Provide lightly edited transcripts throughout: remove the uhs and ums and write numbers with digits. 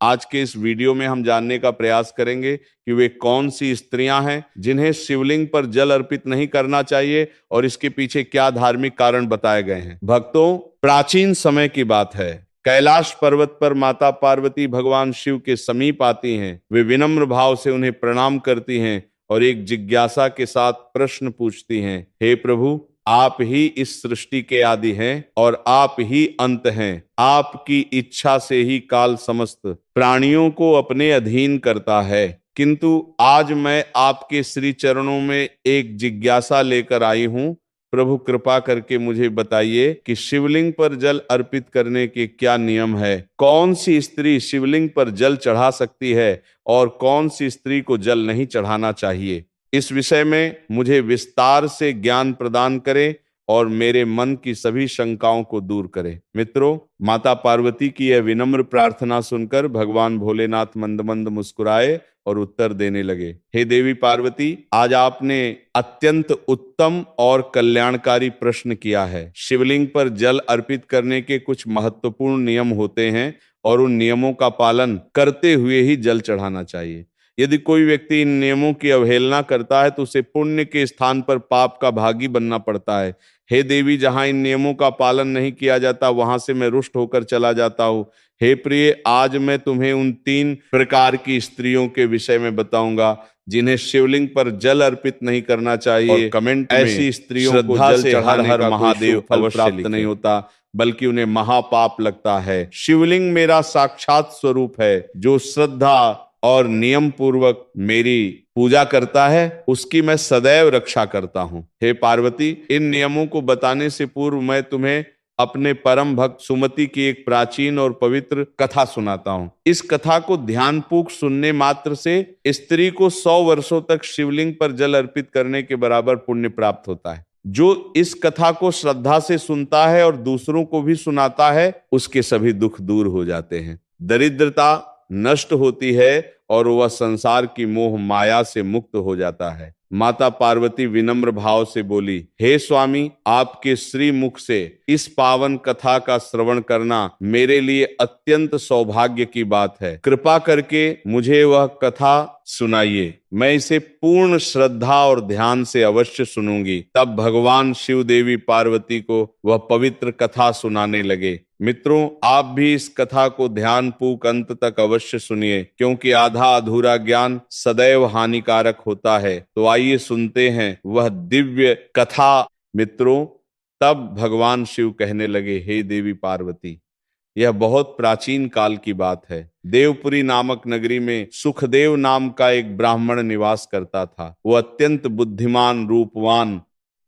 आज के इस वीडियो में हम जानने का प्रयास करेंगे कि वे कौन सी स्त्रियां हैं जिन्हें शिवलिंग पर जल अर्पित नहीं करना चाहिए और इसके पीछे क्या धार्मिक कारण बताए गए हैं। भक्तों, प्राचीन समय की बात है। कैलाश पर्वत पर माता पार्वती भगवान शिव के समीप आती हैं। वे विनम्र भाव से उन्हें प्रणाम करती हैं और एक जिज्ञासा के साथ प्रश्न पूछती हैं। हे प्रभु, आप ही इस सृष्टि के आदि हैं और आप ही अंत हैं। आपकी इच्छा से ही काल समस्त प्राणियों को अपने अधीन करता है। किंतु आज मैं आपके श्री चरणों में एक जिज्ञासा लेकर आई हूं। प्रभु, कृपा करके मुझे बताइए कि शिवलिंग पर जल अर्पित करने के क्या नियम है। कौन सी स्त्री शिवलिंग पर जल चढ़ा सकती है और कौन सी स्त्री को जल नहीं चढ़ाना चाहिए। इस विषय में मुझे विस्तार से ज्ञान प्रदान करें और मेरे मन की सभी शंकाओं को दूर करें। मित्रों, माता पार्वती की यह विनम्र प्रार्थना सुनकर भगवान भोलेनाथ मंद मंद मुस्कुराए और उत्तर देने लगे। हे देवी पार्वती, आज आपने अत्यंत उत्तम और कल्याणकारी प्रश्न किया है। शिवलिंग पर जल अर्पित करने के कुछ महत्वपूर्ण नियम होते हैं और उन नियमों का पालन करते हुए ही जल चढ़ाना चाहिए। यदि कोई व्यक्ति इन नियमों की अवहेलना करता है तो उसे पुण्य के स्थान पर पाप का भागी बनना पड़ता है। हे देवी, जहां इन नियमों का पालन नहीं किया जाता वहां से मैं रुष्ट होकर चला जाता हूँ। हे प्रिय, आज मैं तुम्हें उन 3 प्रकार की स्त्रियों के विषय में बताऊंगा जिन्हें शिवलिंग पर जल अर्पित नहीं करना चाहिए। और कमेंट में ऐसी स्त्रियों को जल चढ़ाने हर महादेव फल प्राप्त नहीं होता, बल्कि उन्हें महापाप लगता है। शिवलिंग मेरा साक्षात स्वरूप है। जो श्रद्धा और नियम पूर्वक मेरी पूजा करता है उसकी मैं सदैव रक्षा करता हूँ। हे पार्वती, इन नियमों को बताने से पूर्व मैं तुम्हें अपने परम भक्त सुमति की एक प्राचीन और पवित्र कथा सुनाता हूँ। इस कथा को ध्यानपूर्वक सुनने मात्र से स्त्री को 100 वर्षों तक शिवलिंग पर जल अर्पित करने के बराबर पुण्य प्राप्त होता है। जो इस कथा को श्रद्धा से सुनता है और दूसरों को भी सुनाता है उसके सभी दुख दूर हो जाते हैं, दरिद्रता नष्ट होती है और वह संसार की मोह माया से मुक्त हो जाता है। माता पार्वती विनम्र भाव से बोली, हे स्वामी, आपके श्री मुख से इस पावन कथा का श्रवण करना मेरे लिए अत्यंत सौभाग्य की बात है। कृपा करके मुझे वह कथा सुनाइए। मैं इसे पूर्ण श्रद्धा और ध्यान से अवश्य सुनूंगी। तब भगवान शिव देवी पार्वती को वह पवित्र कथा सुनाने लगे। मित्रों, आप भी इस कथा को ध्यानपूर्वक अंत तक अवश्य सुनिए, क्योंकि आधा अधूरा ज्ञान सदैव हानिकारक होता है। तो आइए सुनते हैं वह दिव्य कथा। मित्रों, तब भगवान शिव कहने लगे, हे देवी पार्वती, यह बहुत प्राचीन काल की बात है। देवपुरी नामक नगरी में सुखदेव नाम का एक ब्राह्मण निवास करता था। वह अत्यंत बुद्धिमान, रूपवान,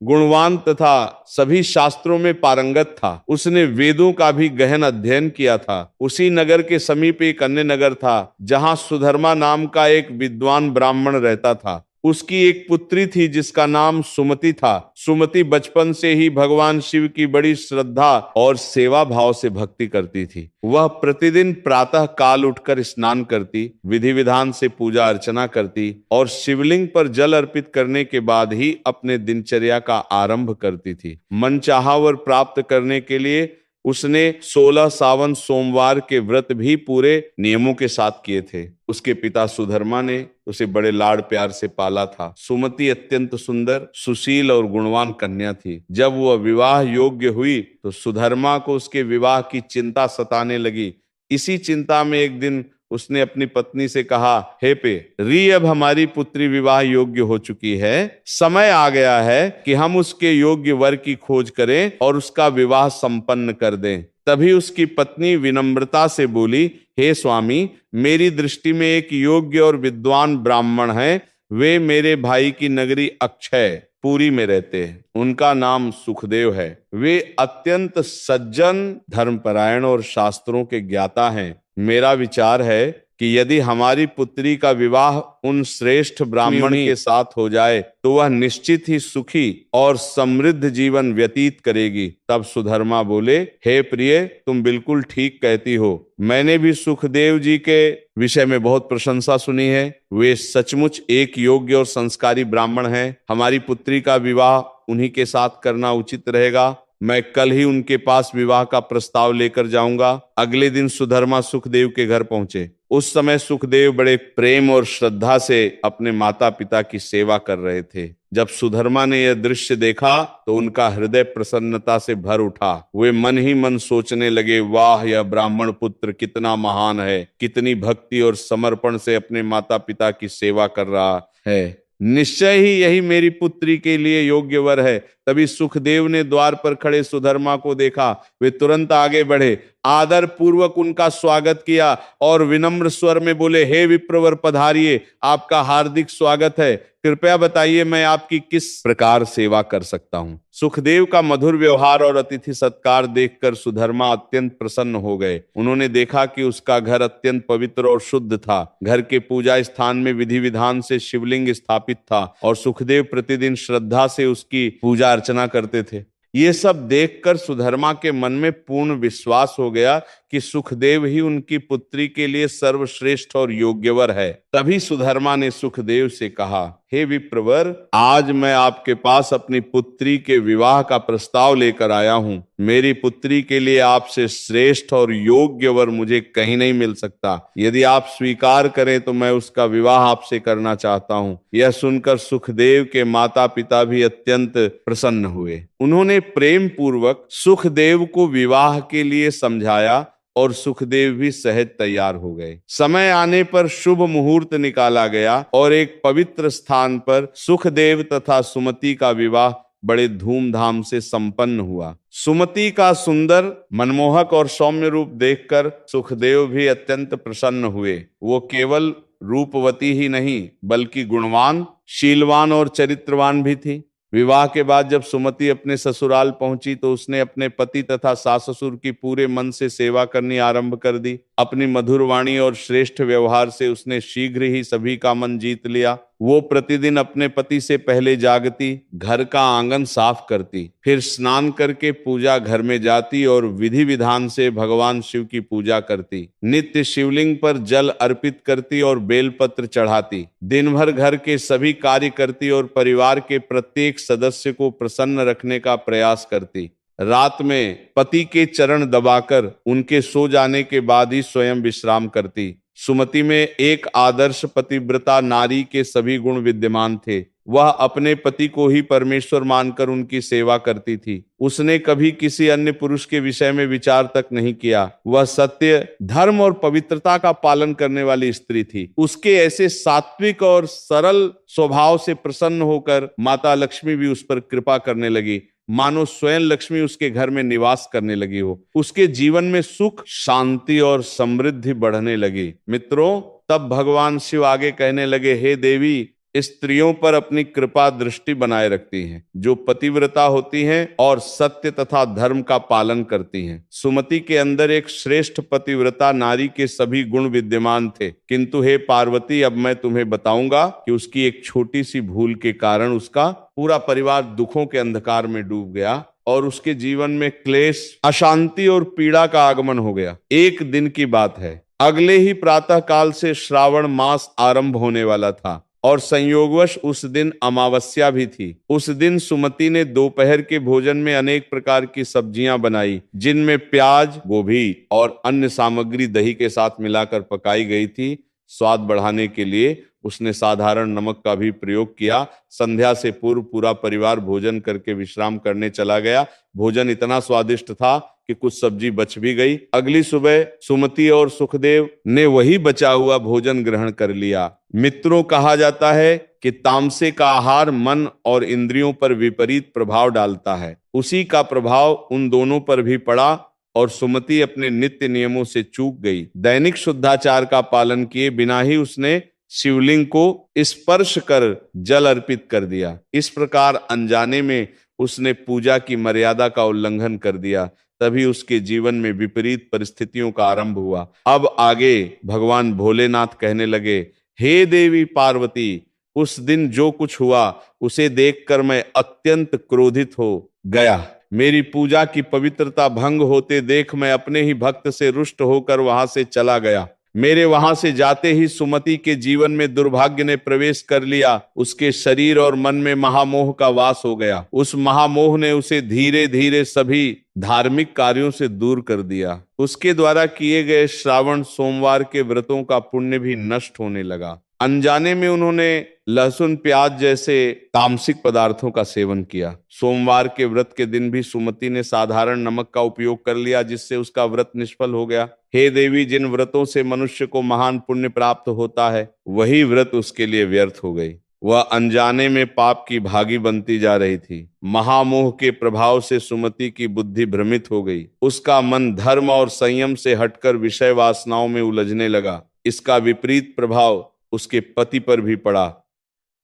गुणवान तथा सभी शास्त्रों में पारंगत था। उसने वेदों का भी गहन अध्ययन किया था। उसी नगर के समीप एक अन्य नगर था जहां सुधर्मा नाम का एक विद्वान ब्राह्मण रहता था। उसकी एक पुत्री थी जिसका नाम सुमति था। सुमति बचपन से ही भगवान शिव की बड़ी श्रद्धा और सेवा भाव से भक्ति करती थी। वह प्रतिदिन प्रातः काल उठकर स्नान करती, विधि विधान से पूजा अर्चना करती और शिवलिंग पर जल अर्पित करने के बाद ही अपने दिनचर्या का आरंभ करती थी। मनचाहा वर प्राप्त करने के लिए उसने 16 सावन सोमवार के व्रत भी पूरे नियमों के साथ किए थे। उसके पिता सुधर्मा ने उसे बड़े लाड़ प्यार से पाला था। सुमति अत्यंत सुंदर, सुशील और गुणवान कन्या थी। जब वह विवाह योग्य हुई तो सुधर्मा को उसके विवाह की चिंता सताने लगी। इसी चिंता में एक दिन उसने अपनी पत्नी से कहा, हे पे री, अब हमारी पुत्री विवाह योग्य हो चुकी है। समय आ गया है कि हम उसके योग्य वर की खोज करें और उसका विवाह संपन्न कर दें। तभी उसकी पत्नी विनम्रता से बोली, हे स्वामी, मेरी दृष्टि में एक योग्य और विद्वान ब्राह्मण है। वे मेरे भाई की नगरी अक्षय पुरी में रहते हैं। उनका नाम सुखदेव है। वे अत्यंत सज्जन, धर्मपरायण और शास्त्रों के ज्ञाता हैं। मेरा विचार है कि यदि हमारी पुत्री का विवाह उन श्रेष्ठ ब्राह्मण के साथ हो जाए तो वह निश्चित ही सुखी और समृद्ध जीवन व्यतीत करेगी। तब सुधर्मा बोले, हे प्रिय, तुम बिल्कुल ठीक कहती हो। मैंने भी सुखदेव जी के विषय में बहुत प्रशंसा सुनी है। वे सचमुच एक योग्य और संस्कारी ब्राह्मण हैं। हमारी पुत्री का विवाह उन्हीं के साथ करना उचित रहेगा। मैं कल ही उनके पास विवाह का प्रस्ताव लेकर जाऊंगा। अगले दिन सुधर्मा सुखदेव के घर पहुंचे। उस समय सुखदेव बड़े प्रेम और श्रद्धा से अपने माता पिता की सेवा कर रहे थे। जब सुधर्मा ने यह दृश्य देखा तो उनका हृदय प्रसन्नता से भर उठा। वे मन ही मन सोचने लगे, वाह, यह ब्राह्मण पुत्र कितना महान है, कितनी भक्ति और समर्पण से अपने माता पिता की सेवा कर रहा है। निश्चय ही यही मेरी पुत्री के लिए योग्य वर है। तभी सुखदेव ने द्वार पर खड़े सुधर्मा को देखा। वे तुरंत आगे बढ़े, आदर पूर्वक उनका स्वागत किया और विनम्र स्वर में बोले, हे विप्रवर पधारिए, आपका हार्दिक स्वागत है। कृपया बताइए मैं आपकी किस प्रकार सेवा कर सकता हूं। सुखदेव का मधुर व्यवहार और अतिथि सत्कार देखकर सुधर्मा अत्यंत प्रसन्न हो गए। उन्होंने देखा कि उसका घर अत्यंत पवित्र और शुद्ध था। घर के पूजा स्थान में विधि विधान से शिवलिंग स्थापित था और सुखदेव प्रतिदिन श्रद्धा से उसकी पूजा अर्चना करते थे। ये सब देखकर सुधर्मा के मन में पूर्ण विश्वास हो गया कि सुखदेव ही उनकी पुत्री के लिए सर्वश्रेष्ठ और योग्यवर है। तभी सुधर्मा ने सुखदेव से कहा, हे विप्रवर, आज मैं आपके पास अपनी पुत्री के विवाह का प्रस्ताव लेकर आया हूं। मेरी पुत्री के लिए आपसे श्रेष्ठ और योग्य वर मुझे कहीं नहीं मिल सकता। यदि आप स्वीकार करें तो मैं उसका विवाह आपसे करना चाहता हूं। यह सुनकर सुखदेव के माता पिता भी अत्यंत प्रसन्न हुए। उन्होंने प्रेम पूर्वक सुखदेव को विवाह के लिए समझाया और सुखदेव भी सहज तैयार हो गए। समय आने पर शुभ मुहूर्त निकाला गया और एक पवित्र स्थान पर सुखदेव तथा सुमति का विवाह बड़े धूमधाम से संपन्न हुआ। सुमति का सुंदर, मनमोहक और सौम्य रूप देखकर सुखदेव भी अत्यंत प्रसन्न हुए। वो केवल रूपवती ही नहीं बल्कि गुणवान, शीलवान और चरित्रवान भी थी। विवाह के बाद जब सुमति अपने ससुराल पहुंची तो उसने अपने पति तथा सास ससुर की पूरे मन से सेवा करनी आरंभ कर दी। अपनी मधुर वाणी और श्रेष्ठ व्यवहार से उसने शीघ्र ही सभी का मन जीत लिया। वो प्रतिदिन अपने पति से पहले जागती, घर का आंगन साफ करती, फिर स्नान करके पूजा घर में जाती और विधि विधान से भगवान शिव की पूजा करती। नित्य शिवलिंग पर जल अर्पित करती और बेलपत्र चढ़ाती। दिन भर घर के सभी कार्य करती और परिवार के प्रत्येक सदस्य को प्रसन्न रखने का प्रयास करती। रात में पति के चरण दबाकर उनके सो जाने के बाद ही स्वयं विश्राम करती। सुमति में एक आदर्श पतिव्रता नारी के सभी गुण विद्यमान थे। वह अपने पति को ही परमेश्वर मानकर उनकी सेवा करती थी। उसने कभी किसी अन्य पुरुष के विषय में विचार तक नहीं किया। वह सत्य, धर्म और पवित्रता का पालन करने वाली स्त्री थी। उसके ऐसे सात्विक और सरल स्वभाव से प्रसन्न होकर माता लक्ष्मी भी उस पर कृपा करने लगी, मानो स्वयं लक्ष्मी उसके घर में निवास करने लगी हो। उसके जीवन में सुख, शांति और समृद्धि बढ़ने लगी। मित्रों, तब भगवान शिव आगे कहने लगे, हे देवी, स्त्रियों पर अपनी कृपा दृष्टि बनाए रखती हैं, जो पतिव्रता होती हैं और सत्य तथा धर्म का पालन करती हैं। सुमति के अंदर एक श्रेष्ठ पतिव्रता नारी के सभी गुण विद्यमान थे, किंतु हे पार्वती, अब मैं तुम्हें बताऊंगा कि उसकी एक छोटी सी भूल के कारण उसका पूरा परिवार दुखों के अंधकार में डूब गया और उसके जीवन में क्लेश, अशांति और पीड़ा का आगमन हो गया। एक दिन की बात है, अगले ही प्रातः काल से श्रावण मास आरंभ होने वाला था और संयोगवश उस दिन अमावस्या भी थी। उस दिन सुमति ने दोपहर के भोजन में अनेक प्रकार की सब्जियां बनाई, जिनमें प्याज, गोभी और अन्य सामग्री दही के साथ मिलाकर पकाई गई थी। स्वाद बढ़ाने के लिए उसने साधारण नमक का भी प्रयोग किया। संध्या से पूर्व पूरा परिवार भोजन करके विश्राम करने चला गया। भोजन इतना स्वादिष्ट था कि कुछ सब्जी बच भी गई। अगली सुबह सुमति और सुखदेव ने वही बचा हुआ भोजन ग्रहण कर लिया। मित्रों, कहा जाता है कि तामसे का आहार मन और इंद्रियों पर विपरीत प्रभाव डालता है। उसी का प्रभाव उन दोनों पर भी पड़ा और सुमति अपने नित्य नियमों से चूक गई। दैनिक शुद्धाचार का पालन किए बिना ही उसने शिवलिंग को स्पर्श कर जल अर्पित कर दिया। इस प्रकार अनजाने में उसने पूजा की मर्यादा का उल्लंघन कर दिया। तभी उसके जीवन में विपरीत परिस्थितियों का आरंभ हुआ। अब आगे भगवान भोलेनाथ कहने लगे, हे देवी पार्वती, उस दिन जो कुछ हुआ उसे देखकर मैं अत्यंत क्रोधित हो गया। मेरी पूजा की पवित्रता भंग होते देख मैं अपने ही भक्त से रुष्ट होकर वहां से चला गया। मेरे वहां से जाते ही सुमति के जीवन में दुर्भाग्य ने प्रवेश कर लिया। उसके शरीर और मन में महामोह का वास हो गया। उस महामोह ने उसे धीरे धीरे सभी धार्मिक कार्यों से दूर कर दिया। उसके द्वारा किए गए श्रावण सोमवार के व्रतों का पुण्य भी नष्ट होने लगा। अनजाने में उन्होंने लहसुन प्याज जैसे तामसिक पदार्थों का सेवन किया। सोमवार के व्रत के दिन भी सुमति ने साधारण नमक का उपयोग कर लिया, जिससे उसका व्रत निष्फल हो गया। हे देवी, जिन व्रतों से मनुष्य को महान पुण्य प्राप्त होता है, वही व्रत उसके लिए व्यर्थ हो गई। वह अनजाने में पाप की भागी बनती जा रही थी। महामोह के प्रभाव से सुमति की बुद्धि भ्रमित हो गई। उसका मन धर्म और संयम से हटकर विषय वासनाओं में उलझने लगा। इसका विपरीत प्रभाव उसके पति पर भी पड़ा।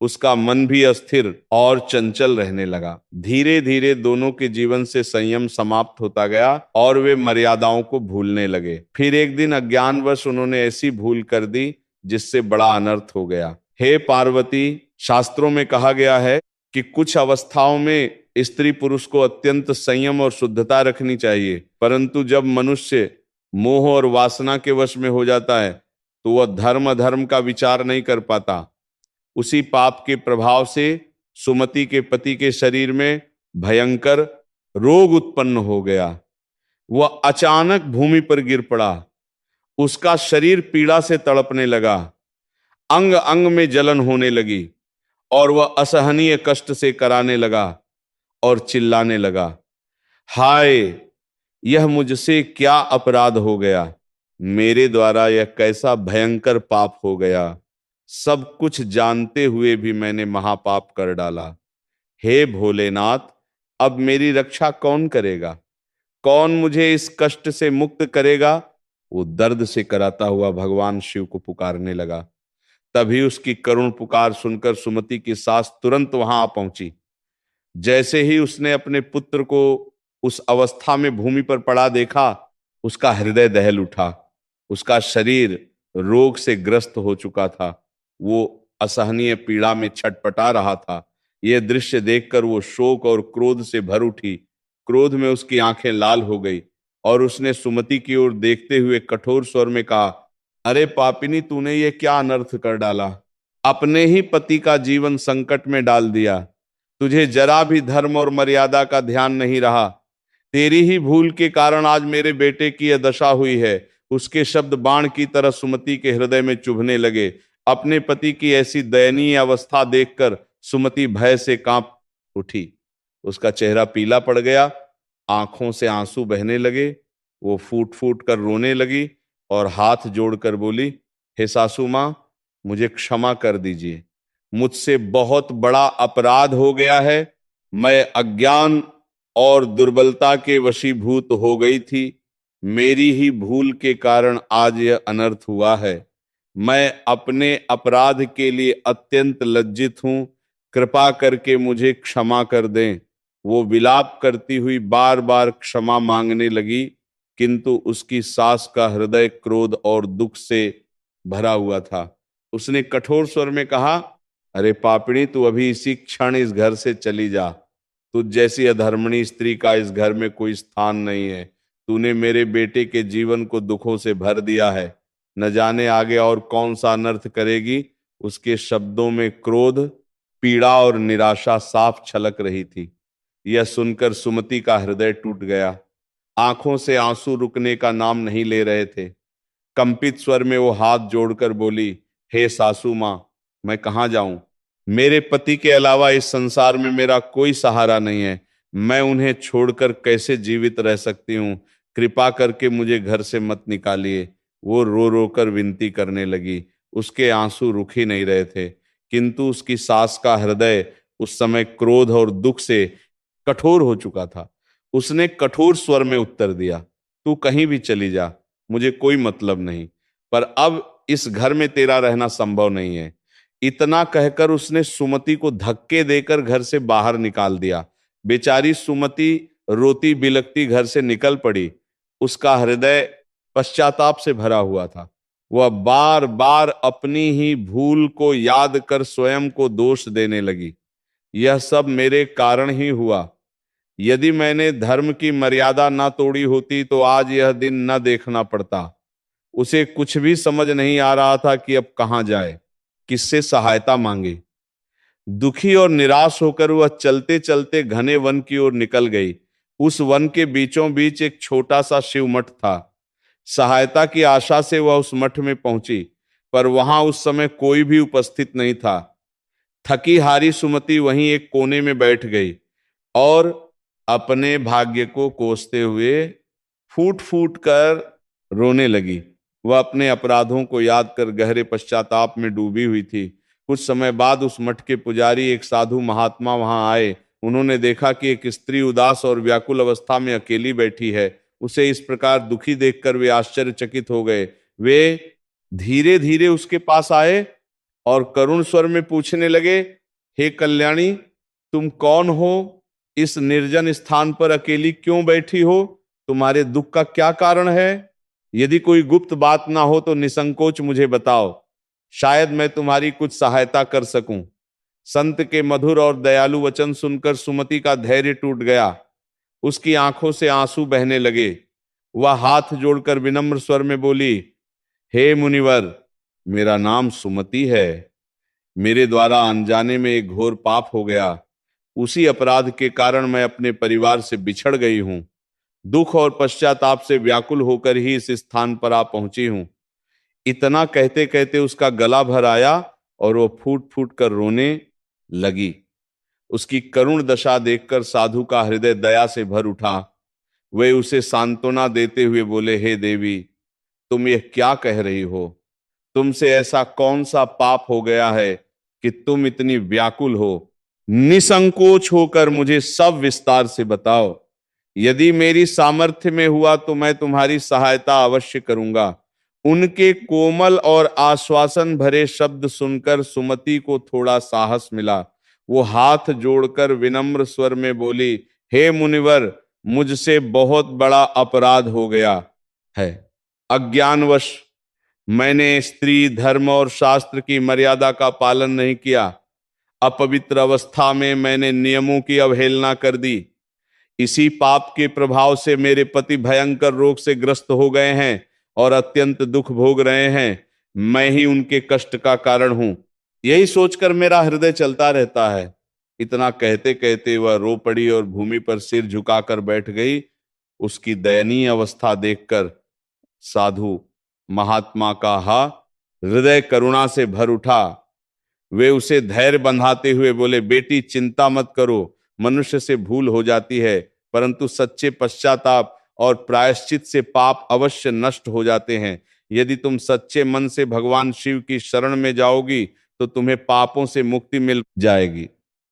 उसका मन भी अस्थिर और चंचल रहने लगा। धीरे धीरे दोनों के जीवन से संयम समाप्त होता गया और वे मर्यादाओं को भूलने लगे। फिर एक दिन अज्ञानवश उन्होंने ऐसी भूल कर दी जिससे बड़ा अनर्थ हो गया। हे पार्वती, शास्त्रों में कहा गया है कि कुछ अवस्थाओं में स्त्री पुरुष को अत्यंत संयम और शुद्धता रखनी चाहिए, परंतु जब मनुष्य मोह और वासना के वश में हो जाता है तो वह धर्म अधर्म का विचार नहीं कर पाता। उसी पाप के प्रभाव से सुमति के पति के शरीर में भयंकर रोग उत्पन्न हो गया। वह अचानक भूमि पर गिर पड़ा। उसका शरीर पीड़ा से तड़पने लगा। अंग अंग में जलन होने लगी और वह असहनीय कष्ट से कराने लगा और चिल्लाने लगा, हाय, यह मुझसे क्या अपराध हो गया। मेरे द्वारा यह कैसा भयंकर पाप हो गया। सब कुछ जानते हुए भी मैंने महापाप कर डाला। हे भोलेनाथ, अब मेरी रक्षा कौन करेगा? कौन मुझे इस कष्ट से मुक्त करेगा? वो दर्द से कराता हुआ भगवान शिव को पुकारने लगा। तभी उसकी करुण पुकार सुनकर सुमति की सास तुरंत वहां आ पहुंची। जैसे ही उसने अपने पुत्र को उस अवस्था में भूमि पर पड़ा देखा, उसका हृदय दहल उठा। उसका शरीर रोग से ग्रस्त हो चुका था। वो असहनीय पीड़ा में छटपटा रहा था। यह दृश्य देखकर वो शोक और क्रोध से भर उठी। क्रोध में उसकी आंखें लाल हो गई और उसने सुमति की ओर देखते हुए कठोर स्वर में कहा, अरे पापिनी, तूने ये क्या अनर्थ कर डाला। अपने ही पति का जीवन संकट में डाल दिया। तुझे जरा भी धर्म और मर्यादा का ध्यान नहीं रहा। तेरी ही भूल के कारण आज मेरे बेटे की यह दशा हुई है। उसके शब्द बाण की तरह सुमति के हृदय में चुभने लगे। अपने पति की ऐसी दयनीय अवस्था देखकर सुमति भय से कांप उठी। उसका चेहरा पीला पड़ गया, आंखों से आंसू बहने लगे। वो फूट फूट कर रोने लगी और हाथ जोड़कर बोली, हे सासू मां, मुझे क्षमा कर दीजिए। मुझसे बहुत बड़ा अपराध हो गया है। मैं अज्ञान और दुर्बलता के वशीभूत हो गई थी। मेरी ही भूल के कारण आज यह अनर्थ हुआ है। मैं अपने अपराध के लिए अत्यंत लज्जित हूं। कृपा करके मुझे क्षमा कर दें। वो विलाप करती हुई बार बार क्षमा मांगने लगी, किंतु उसकी सास का हृदय क्रोध और दुख से भरा हुआ था। उसने कठोर स्वर में कहा, अरे पापिणी, तू अभी इसी क्षण इस घर से चली जा। तुझ जैसी अधर्मणी स्त्री का इस घर में कोई स्थान नहीं है। तूने मेरे बेटे के जीवन को दुखों से भर दिया है। न जाने आगे और कौन सा अनर्थ करेगी। उसके शब्दों में क्रोध, पीड़ा और निराशा साफ छलक रही थी। यह सुनकर सुमति का हृदय टूट गया। आंखों से आंसू रुकने का नाम नहीं ले रहे थे। कंपित स्वर में वो हाथ जोड़कर बोली, हे सासू मां, मैं कहाँ जाऊं? मेरे पति के अलावा इस संसार में मेरा कोई सहारा नहीं है। मैं उन्हें छोड़कर कैसे जीवित रह सकती हूँ? कृपा करके मुझे घर से मत निकालिए। वो रो रो कर विनती करने लगी। उसके आंसू रुक ही नहीं रहे थे, किंतु उसकी सास का हृदय उस समय क्रोध और दुख से कठोर हो चुका था। उसने कठोर स्वर में उत्तर दिया, तू कहीं भी चली जा, मुझे कोई मतलब नहीं, पर अब इस घर में तेरा रहना संभव नहीं है। इतना कहकर उसने सुमति को धक्के देकर घर से बाहर निकाल दिया। बेचारी सुमति रोती बिलखती घर से निकल पड़ी। उसका हृदय पश्चाताप से भरा हुआ था। वह बार बार अपनी ही भूल को याद कर स्वयं को दोष देने लगी। यह सब मेरे कारण ही हुआ। यदि मैंने धर्म की मर्यादा न तोड़ी होती तो आज यह दिन न देखना पड़ता। उसे कुछ भी समझ नहीं आ रहा था कि अब कहाँ जाए, किससे सहायता मांगे। दुखी और निराश होकर वह चलते चलते घने वन की ओर निकल गई। उस वन के बीचों बीच एक छोटा सा शिव मठ था। सहायता की आशा से वह उस मठ में पहुंची, पर वहां उस समय कोई भी उपस्थित नहीं था। थकी हारी सुमति वहीं एक कोने में बैठ गई और अपने भाग्य को कोसते हुए फूट फूट कर रोने लगी। वह अपने अपराधों को याद कर गहरे पश्चाताप में डूबी हुई थी। कुछ समय बाद उस मठ के पुजारी, एक साधु महात्मा वहां आए। उन्होंने देखा कि एक स्त्री उदास और व्याकुल अवस्था में अकेली बैठी है। उसे इस प्रकार दुखी देखकर वे आश्चर्यचकित हो गए। वे धीरे धीरे उसके पास आए और करुण स्वर में पूछने लगे, हे कल्याणी, तुम कौन हो? इस निर्जन स्थान पर अकेली क्यों बैठी हो? तुम्हारे दुख का क्या कारण है? यदि कोई गुप्त बात ना हो तो निसंकोच मुझे बताओ, शायद मैं तुम्हारी कुछ सहायता कर सकूं। संत के मधुर और दयालु वचन सुनकर सुमति का धैर्य टूट गया। उसकी आंखों से आंसू बहने लगे। वह हाथ जोड़कर विनम्र स्वर में बोली, हे मुनिवर, मेरा नाम सुमति है। मेरे द्वारा अनजाने में एक घोर पाप हो गया। उसी अपराध के कारण मैं अपने परिवार से बिछड़ गई हूं। दुख और पश्चाताप से व्याकुल होकर ही इस स्थान पर आ पहुंची हूं। इतना कहते कहते उसका गला भर आया और वो फूट फूट कर रोने लगी। उसकी करुण दशा देखकर साधु का हृदय दया से भर उठा। वे उसे सांत्वना देते हुए बोले, हे देवी, तुम यह क्या कह रही हो? तुमसे ऐसा कौन सा पाप हो गया है कि तुम इतनी व्याकुल हो? निसंकोच होकर मुझे सब विस्तार से बताओ। यदि मेरी सामर्थ्य में हुआ तो मैं तुम्हारी सहायता अवश्य करूंगा। उनके कोमल और आश्वासन भरे शब्द सुनकर सुमति को थोड़ा साहस मिला। वो हाथ जोड़कर विनम्र स्वर में बोली, हे मुनिवर, मुझसे बहुत बड़ा अपराध हो गया है। अज्ञानवश मैंने स्त्री धर्म और शास्त्र की मर्यादा का पालन नहीं किया। अपवित्र अवस्था में मैंने नियमों की अवहेलना कर दी। इसी पाप के प्रभाव से मेरे पति भयंकर रोग से ग्रस्त हो गए हैं और अत्यंत दुख भोग रहे हैं। मैं ही उनके कष्ट का कारण हूं। यही सोचकर मेरा हृदय चलता रहता है। इतना कहते कहते वह रो पड़ी और भूमि पर सिर झुकाकर बैठ गई। उसकी दयनीय अवस्था देखकर साधु महात्मा का हृदय करुणा से भर उठा। वे उसे धैर्य बंधाते हुए बोले, बेटी, चिंता मत करो। मनुष्य से भूल हो जाती है, परंतु सच्चे पश्चाताप और प्रायश्चित से पाप अवश्य नष्ट हो जाते हैं। यदि तुम सच्चे मन से भगवान शिव की शरण में जाओगी तो तुम्हें पापों से मुक्ति मिल जाएगी।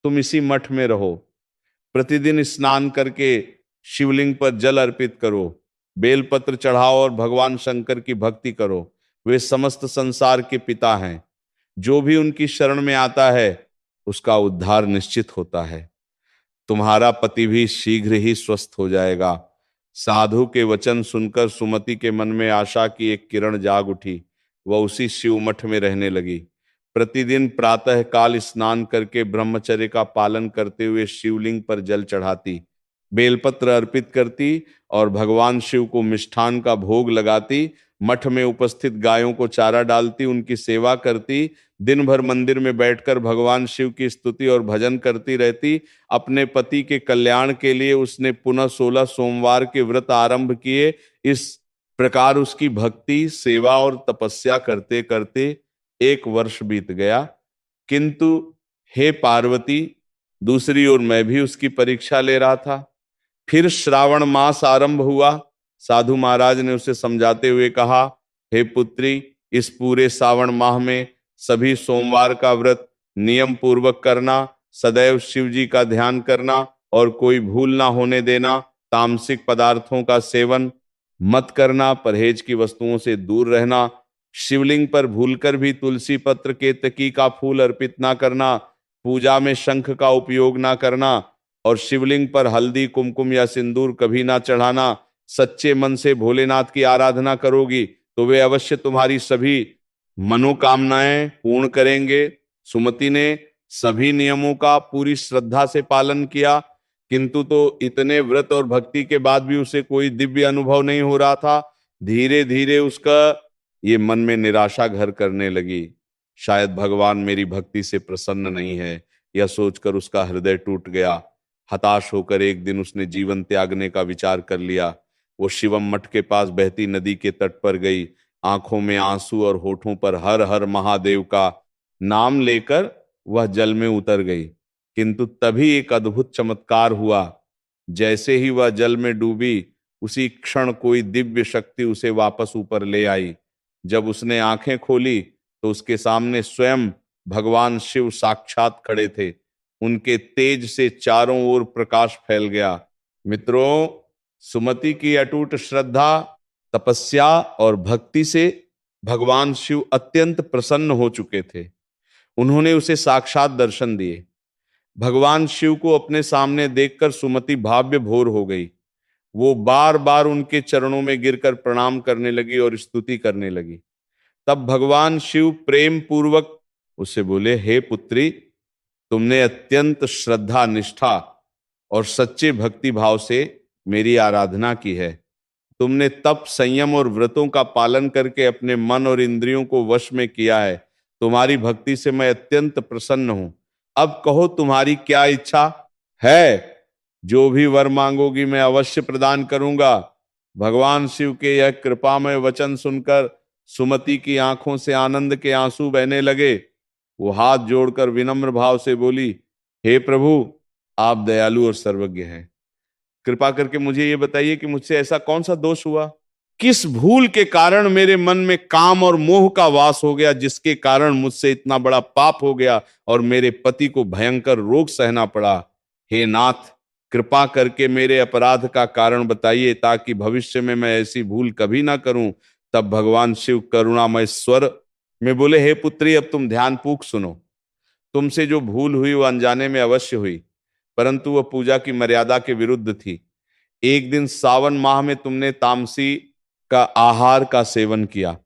तुम इसी मठ में रहो। प्रतिदिन स्नान करके शिवलिंग पर जल अर्पित करो, बेलपत्र चढ़ाओ और भगवान शंकर की भक्ति करो। वे समस्त संसार के पिता हैं। जो भी उनकी शरण में आता है उसका उद्धार निश्चित होता है। तुम्हारा पति भी शीघ्र ही स्वस्थ हो जाएगा। साधु के वचन सुनकर सुमति के मन में आशा की एक किरण जाग उठी। वह उसी शिव मठ में रहने लगी। प्रतिदिन प्रातः काल स्नान करके ब्रह्मचर्य का पालन करते हुए शिवलिंग पर जल चढ़ाती, बेलपत्र अर्पित करती और भगवान शिव को मिष्ठान का भोग लगाती। मठ में उपस्थित गायों को चारा डालती, उनकी सेवा करती। दिन भर मंदिर में बैठकर भगवान शिव की स्तुति और भजन करती रहती। अपने पति के कल्याण के लिए उसने पुनः 16 सोमवार के व्रत आरंभ किए। इस प्रकार उसकी भक्ति, सेवा और तपस्या करते करते 1 वर्ष बीत गया। किंतु हे पार्वती, दूसरी ओर मैं भी उसकी परीक्षा ले रहा था। फिर श्रावण मास आरंभ हुआ। साधु महाराज ने उसे समझाते हुए कहा, हे पुत्री, इस पूरे सावन माह में सभी सोमवार का व्रत नियम पूर्वक करना, सदैव शिव जी का ध्यान करना और कोई भूल ना होने देना। तामसिक पदार्थों का सेवन मत करना, परहेज की वस्तुओं से दूर रहना। शिवलिंग पर भूलकर भी तुलसी पत्र, केतकी का फूल अर्पित ना करना। पूजा में शंख का उपयोग ना करना और शिवलिंग पर हल्दी, कुमकुम या सिंदूर कभी ना चढ़ाना। सच्चे मन से भोलेनाथ की आराधना करोगी तो वे अवश्य तुम्हारी सभी मनोकामनाएं पूर्ण करेंगे। सुमति ने सभी नियमों का पूरी श्रद्धा से पालन किया, किंतु तो इतने व्रत और भक्ति के बाद भी उसे कोई दिव्य अनुभव नहीं हो रहा था। धीरे धीरे उसका ये मन में निराशा घर करने लगी। शायद भगवान मेरी भक्ति से प्रसन्न नहीं है, यह सोचकर उसका हृदय टूट गया। हताश होकर एक दिन उसने जीवन त्यागने का विचार कर लिया। वो शिवम मठ के पास बहती नदी के तट पर गई। आंखों में आंसू और होठों पर हर हर महादेव का नाम लेकर वह जल में उतर गई। किंतु तभी एक अद्भुत चमत्कार हुआ। जैसे ही वह जल में डूबी, उसी क्षण कोई दिव्य शक्ति उसे वापस ऊपर ले आई। जब उसने आंखें खोली तो उसके सामने स्वयं भगवान शिव साक्षात खड़े थे। उनके तेज से चारों ओर प्रकाश फैल गया। मित्रों, सुमति की अटूट श्रद्धा, तपस्या और भक्ति से भगवान शिव अत्यंत प्रसन्न हो चुके थे। उन्होंने उसे साक्षात दर्शन दिए। भगवान शिव को अपने सामने देखकर सुमति भाव्य भोर हो गई। वो बार बार उनके चरणों में गिरकर प्रणाम करने लगी और स्तुति करने लगी। तब भगवान शिव प्रेम पूर्वक उससे बोले, हे पुत्री, तुमने अत्यंत श्रद्धा, निष्ठा और सच्चे भक्ति भाव से मेरी आराधना की है। तुमने तप, संयम और व्रतों का पालन करके अपने मन और इंद्रियों को वश में किया है। तुम्हारी भक्ति से मैं अत्यंत प्रसन्न हूं। अब कहो, तुम्हारी क्या इच्छा है? जो भी वर मांगोगी मैं अवश्य प्रदान करूंगा। भगवान शिव के यह कृपामय वचन सुनकर सुमति की आंखों से आनंद के आंसू बहने लगे। वो हाथ जोड़कर विनम्र भाव से बोली, हे प्रभु, आप दयालु और सर्वज्ञ हैं। कृपा करके मुझे ये बताइए कि मुझसे ऐसा कौन सा दोष हुआ, किस भूल के कारण मेरे मन में काम और मोह का वास हो गया, जिसके कारण मुझसे इतना बड़ा पाप हो गया और मेरे पति को भयंकर रोग सहना पड़ा। हे नाथ, कृपा करके मेरे अपराध का कारण बताइए, ताकि भविष्य में मैं ऐसी भूल कभी ना करूं। तब भगवान शिव करुणामय स्वर में बोले, हे पुत्री, अब तुम ध्यानपूर्वक सुनो। तुमसे जो भूल हुई वह अनजाने में अवश्य हुई, परंतु वह पूजा की मर्यादा के विरुद्ध थी। एक दिन सावन माह में तुमने तामसी का आहार का सेवन किया।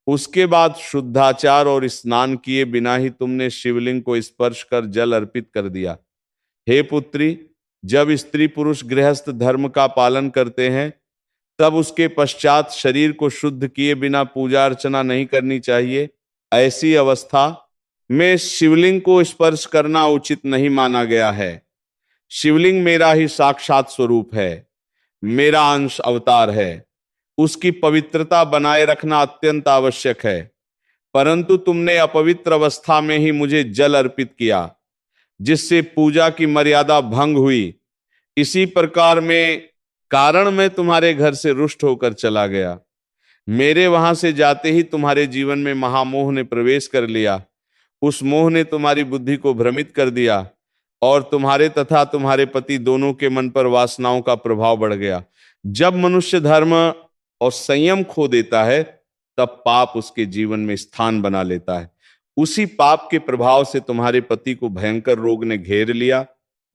उसके बाद शुद्धाचार और स्नान किए बिना ही तुमने शिवलिंग को स्पर्श कर जल अर्पित कर दिया। हे पुत्री, जब स्त्री पुरुष गृहस्थ धर्म का पालन करते हैं, तब उसके पश्चात शरीर को शुद्ध किए बिना पूजा अर्चना नहीं करनी चाहिए। ऐसी अवस्था में शिवलिंग को स्पर्श करना उचित नहीं माना गया है। शिवलिंग मेरा ही साक्षात स्वरूप है, मेरा अंश अवतार है। उसकी पवित्रता बनाए रखना अत्यंत आवश्यक है। परंतु तुमने अपवित्र अवस्था में ही मुझे जल अर्पित किया, जिससे पूजा की मर्यादा भंग हुई। इसी प्रकार में कारण मैं तुम्हारे घर से रुष्ट होकर चला गया। मेरे वहां से जाते ही तुम्हारे जीवन में महामोह ने प्रवेश कर लिया। उस मोह ने तुम्हारी बुद्धि को भ्रमित कर दिया और तुम्हारे तथा तुम्हारे पति दोनों के मन पर वासनाओं का प्रभाव बढ़ गया। जब मनुष्य धर्म और संयम खो देता है, तब पाप उसके जीवन में स्थान बना लेता है। उसी पाप के प्रभाव से तुम्हारे पति को भयंकर रोग ने घेर लिया।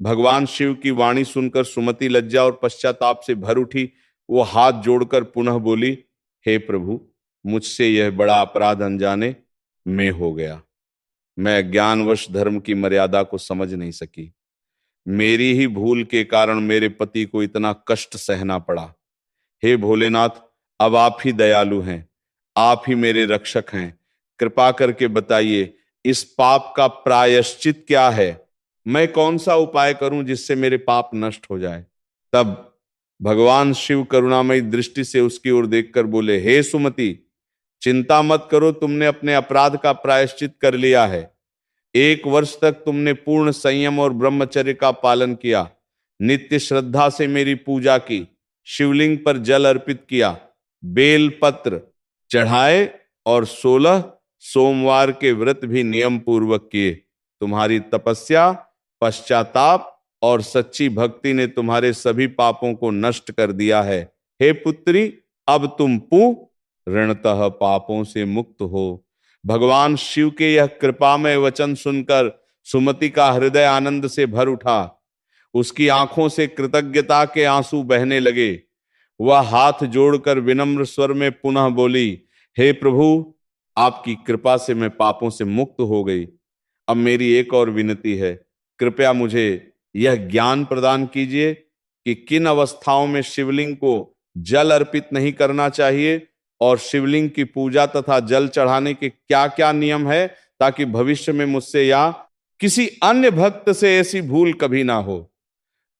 भगवान शिव की वाणी सुनकर सुमति लज्जा और पश्चाताप से भर उठी। वो हाथ जोड़कर पुनः बोली, हे प्रभु, मुझसे यह बड़ा अपराध अनजाने में हो गया। मैं ज्ञानवश धर्म की मर्यादा को समझ नहीं सकी। मेरी ही भूल के कारण मेरे पति को इतना कष्ट सहना पड़ा। हे भोलेनाथ, अब आप ही दयालु हैं, आप ही मेरे रक्षक हैं। कृपा करके बताइए, इस पाप का प्रायश्चित क्या है? मैं कौन सा उपाय करूं जिससे मेरे पाप नष्ट हो जाए? तब भगवान शिव करुणामयी दृष्टि से उसकी ओर देखकर बोले, हे सुमति, चिंता मत करो, तुमने अपने अपराध का प्रायश्चित कर लिया है। 1 वर्ष तक तुमने पूर्ण संयम और ब्रह्मचर्य का पालन किया, नित्य श्रद्धा से मेरी पूजा की, शिवलिंग पर जल अर्पित किया, बेल पत्र चढ़ाए और 16 सोमवार के व्रत भी नियम पूर्वक किए। तुम्हारी तपस्या, पश्चाताप और सच्ची भक्ति ने तुम्हारे सभी पापों को नष्ट कर दिया है। हे पुत्री, अब तुम ऋणतः पापों से मुक्त हो। भगवान शिव के यह कृपामय वचन सुनकर सुमति का हृदय आनंद से भर उठा। उसकी आंखों से कृतज्ञता के आंसू बहने लगे। वह हाथ जोड़कर विनम्र स्वर में पुनः बोली, हे प्रभु, आपकी कृपा से मैं पापों से मुक्त हो गई। अब मेरी एक और विनती है, कृपया मुझे यह ज्ञान प्रदान कीजिए कि किन अवस्थाओं में शिवलिंग को जल अर्पित नहीं करना चाहिए और शिवलिंग की पूजा तथा जल चढ़ाने के क्या क्या नियम है, ताकि भविष्य में मुझसे या किसी अन्य भक्त से ऐसी भूल कभी ना हो।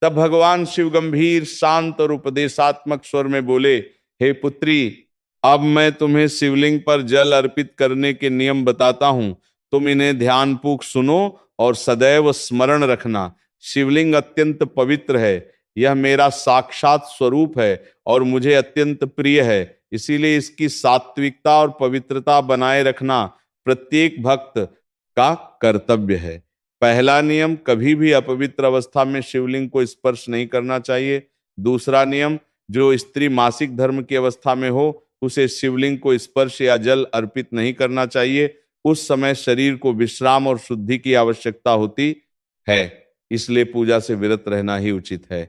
तब भगवान शिव गंभीर, शांत और उपदेशात्मक स्वर में बोले, हे पुत्री, अब मैं तुम्हें शिवलिंग पर जल अर्पित करने के नियम बताता हूं। तुम इन्हें ध्यानपूर्वक सुनो और सदैव स्मरण रखना। शिवलिंग अत्यंत पवित्र है, यह मेरा साक्षात स्वरूप है और मुझे अत्यंत प्रिय है। इसीलिए इसकी सात्विकता और पवित्रता बनाए रखना प्रत्येक भक्त का कर्तव्य है। पहला नियम, कभी भी अपवित्र अवस्था में शिवलिंग को स्पर्श नहीं करना चाहिए। दूसरा नियम, जो स्त्री मासिक धर्म की अवस्था में हो उसे शिवलिंग को स्पर्श या जल अर्पित नहीं करना चाहिए। उस समय शरीर को विश्राम और शुद्धि की आवश्यकता होती है, इसलिए पूजा से विरत रहना ही उचित है।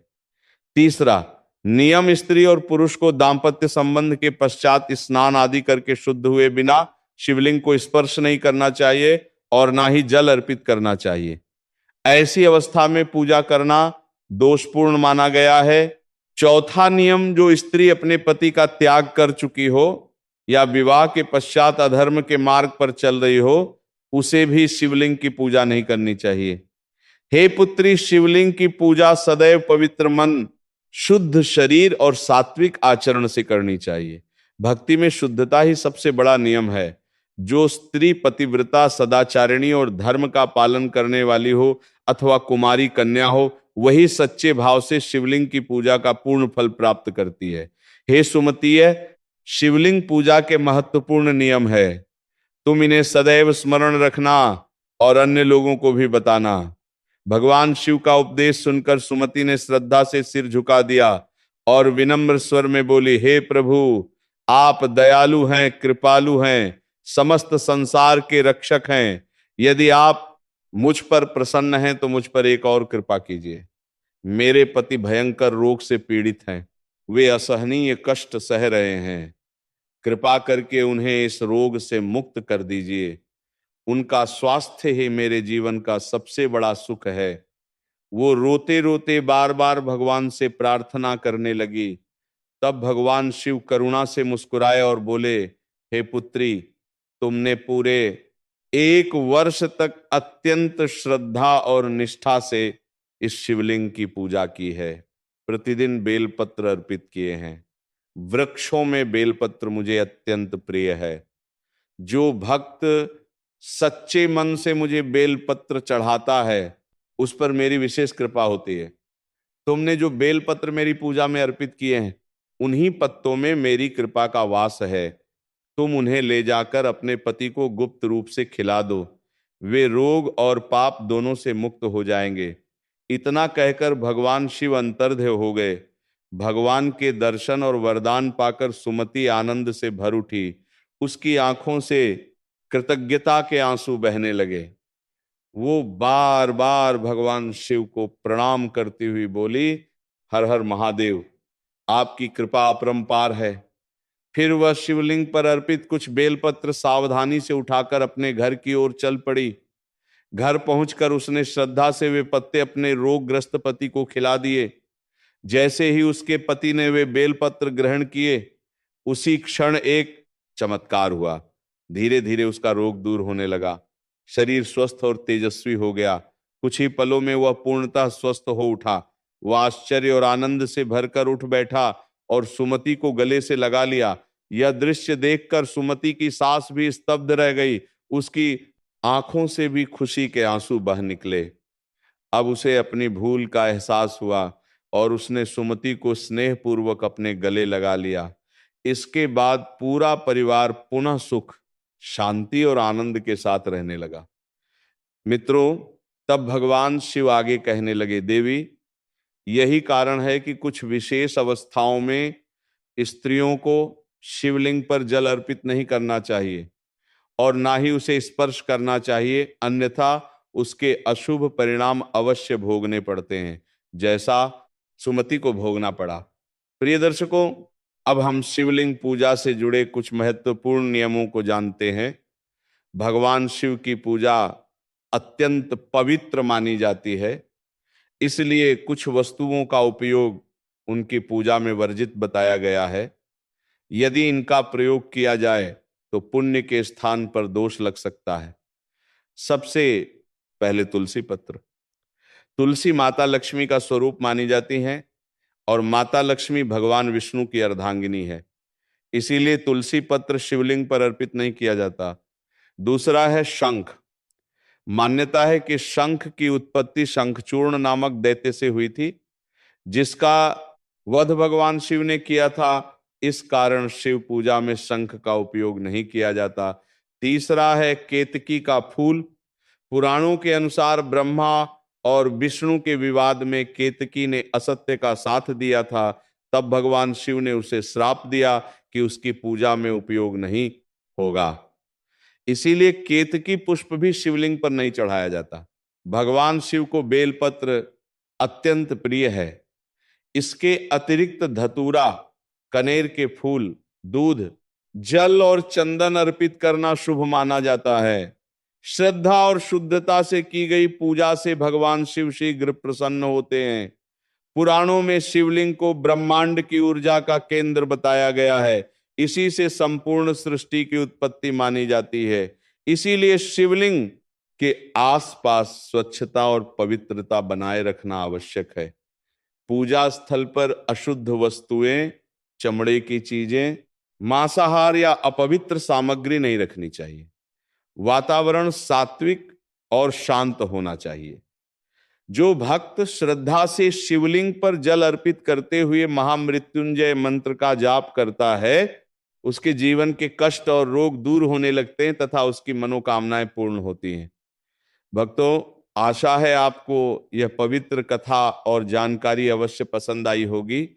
तीसरा नियम, स्त्री और पुरुष को दाम्पत्य संबंध के पश्चात स्नान आदि करके शुद्ध हुए बिना शिवलिंग को स्पर्श नहीं करना चाहिए और ना ही जल अर्पित करना चाहिए। ऐसी अवस्था में पूजा करना दोषपूर्ण माना गया है। चौथा नियम, जो स्त्री अपने पति का त्याग कर चुकी हो या विवाह के पश्चात अधर्म के मार्ग पर चल रही हो, उसे भी शिवलिंग की पूजा नहीं करनी चाहिए। हे पुत्री, शिवलिंग की पूजा सदैव पवित्र मन, शुद्ध शरीर और सात्विक आचरण से करनी चाहिए। भक्ति में शुद्धता ही सबसे बड़ा नियम है। जो स्त्री पतिव्रता, सदाचारिणी और धर्म का पालन करने वाली हो अथवा कुमारी कन्या हो, वही सच्चे भाव से शिवलिंग की पूजा का पूर्ण फल प्राप्त करती है। हे सुमतीय, शिवलिंग पूजा के महत्वपूर्ण नियम है। तुम इन्हें सदैव स्मरण रखना और अन्य लोगों को भी बताना। भगवान शिव का उपदेश सुनकर सुमति ने श्रद्धा से सिर झुका दिया और विनम्र स्वर में बोली, हे प्रभु, आप दयालु हैं, कृपालु हैं, समस्त संसार के रक्षक हैं। यदि आप मुझ पर प्रसन्न हैं तो मुझ पर एक और कृपा कीजिए। मेरे पति भयंकर रोग से पीड़ित हैं, वे असहनीय कष्ट सह रहे हैं। कृपा करके उन्हें इस रोग से मुक्त कर दीजिए। उनका स्वास्थ्य ही मेरे जीवन का सबसे बड़ा सुख है। वो रोते रोते बार बार भगवान से प्रार्थना करने लगी। तब भगवान शिव करुणा से मुस्कुराए और बोले, हे पुत्री, तुमने पूरे 1 वर्ष तक अत्यंत श्रद्धा और निष्ठा से इस शिवलिंग की पूजा की है। प्रतिदिन बेलपत्र अर्पित किए हैं। वृक्षों में बेलपत्र मुझे अत्यंत प्रिय है। जो भक्त सच्चे मन से मुझे बेलपत्र चढ़ाता है उस पर मेरी विशेष कृपा होती है। तुमने जो बेलपत्र मेरी पूजा में अर्पित किए हैं, उन्हीं पत्तों में मेरी कृपा का वास है। तुम उन्हें ले जाकर अपने पति को गुप्त रूप से खिला दो। वे रोग और पाप दोनों से मुक्त हो जाएंगे। इतना कहकर भगवान शिव अंतर्ध्य हो गए। भगवान के दर्शन और वरदान पाकर सुमति आनंद से भर उठी। उसकी आंखों से कृतज्ञता के आंसू बहने लगे। वो बार बार भगवान शिव को प्रणाम करती हुई बोली, हर हर महादेव, आपकी कृपा अपरंपार है। फिर वह शिवलिंग पर अर्पित कुछ बेलपत्र सावधानी से उठाकर अपने घर की ओर चल पड़ी। घर पहुंचकर उसने श्रद्धा से वे पत्ते अपने रोगग्रस्त पति को खिला दिए। जैसे ही उसके पति ने वे बेलपत्र ग्रहण किए, उसी क्षण एक चमत्कार हुआ। धीरे धीरे उसका रोग दूर होने लगा। शरीर स्वस्थ और तेजस्वी हो गया। कुछ ही पलों में वह पूर्णतः स्वस्थ हो उठा। वह आश्चर्य और आनंद से भरकर उठ बैठा और सुमति को गले से लगा लिया। यह दृश्य देखकर सुमति की सांस भी स्तब्ध रह गई। उसकी आंखों से भी खुशी के आंसू बह निकले। अब उसे अपनी भूल का एहसास हुआ और उसने सुमति को स्नेहपूर्वक अपने गले लगा लिया। इसके बाद पूरा परिवार पुनः सुख, शांति और आनंद के साथ रहने लगा। मित्रों, तब भगवान शिव आगे कहने लगे, देवी, यही कारण है कि कुछ विशेष अवस्थाओं में स्त्रियों को शिवलिंग पर जल अर्पित नहीं करना चाहिए और ना ही उसे स्पर्श करना चाहिए, अन्यथा उसके अशुभ परिणाम अवश्य भोगने पड़ते हैं, जैसा सुमति को भोगना पड़ा। प्रिय दर्शकों, अब हम शिवलिंग पूजा से जुड़े कुछ महत्वपूर्ण नियमों को जानते हैं। भगवान शिव की पूजा अत्यंत पवित्र मानी जाती है, इसलिए कुछ वस्तुओं का उपयोग उनकी पूजा में वर्जित बताया गया है। यदि इनका प्रयोग किया जाए तो पुण्य के स्थान पर दोष लग सकता है। सबसे पहले तुलसी पत्र। तुलसी माता लक्ष्मी का स्वरूप मानी जाती है और माता लक्ष्मी भगवान विष्णु की अर्धांगिनी है, इसीलिए तुलसी पत्र शिवलिंग पर अर्पित नहीं किया जाता। दूसरा है शंख। मान्यता है कि शंख की उत्पत्ति शंखचूर्ण नामक दैत्य से हुई थी, जिसका वध भगवान शिव ने किया था। इस कारण शिव पूजा में शंख का उपयोग नहीं किया जाता। तीसरा है केतकी का फूल। पुराणों के अनुसार ब्रह्मा और विष्णु के विवाद में केतकी ने असत्य का साथ दिया था, तब भगवान शिव ने उसे श्राप दिया कि उसकी पूजा में उपयोग नहीं होगा। इसीलिए केतकी पुष्प भी शिवलिंग पर नहीं चढ़ाया जाता। भगवान शिव को बेलपत्र अत्यंत प्रिय है। इसके अतिरिक्त धतूरा, कनेर के फूल, दूध, जल और चंदन अर्पित करना शुभ माना जाता है। श्रद्धा और शुद्धता से की गई पूजा से भगवान शिव शीघ्र प्रसन्न होते हैं। पुराणों में शिवलिंग को ब्रह्मांड की ऊर्जा का केंद्र बताया गया है। इसी से संपूर्ण सृष्टि की उत्पत्ति मानी जाती है। इसीलिए शिवलिंग के आसपास स्वच्छता और पवित्रता बनाए रखना आवश्यक है। पूजा स्थल पर अशुद्ध वस्तुएं, चमड़े की चीजें, मांसाहार या अपवित्र सामग्री नहीं रखनी चाहिए। वातावरण सात्विक और शांत होना चाहिए। जो भक्त श्रद्धा से शिवलिंग पर जल अर्पित करते हुए महामृत्युंजय मंत्र का जाप करता है, उसके जीवन के कष्ट और रोग दूर होने लगते हैं तथा उसकी मनोकामनाएं पूर्ण होती हैं। भक्तों, आशा है आपको यह पवित्र कथा और जानकारी अवश्य पसंद आई होगी।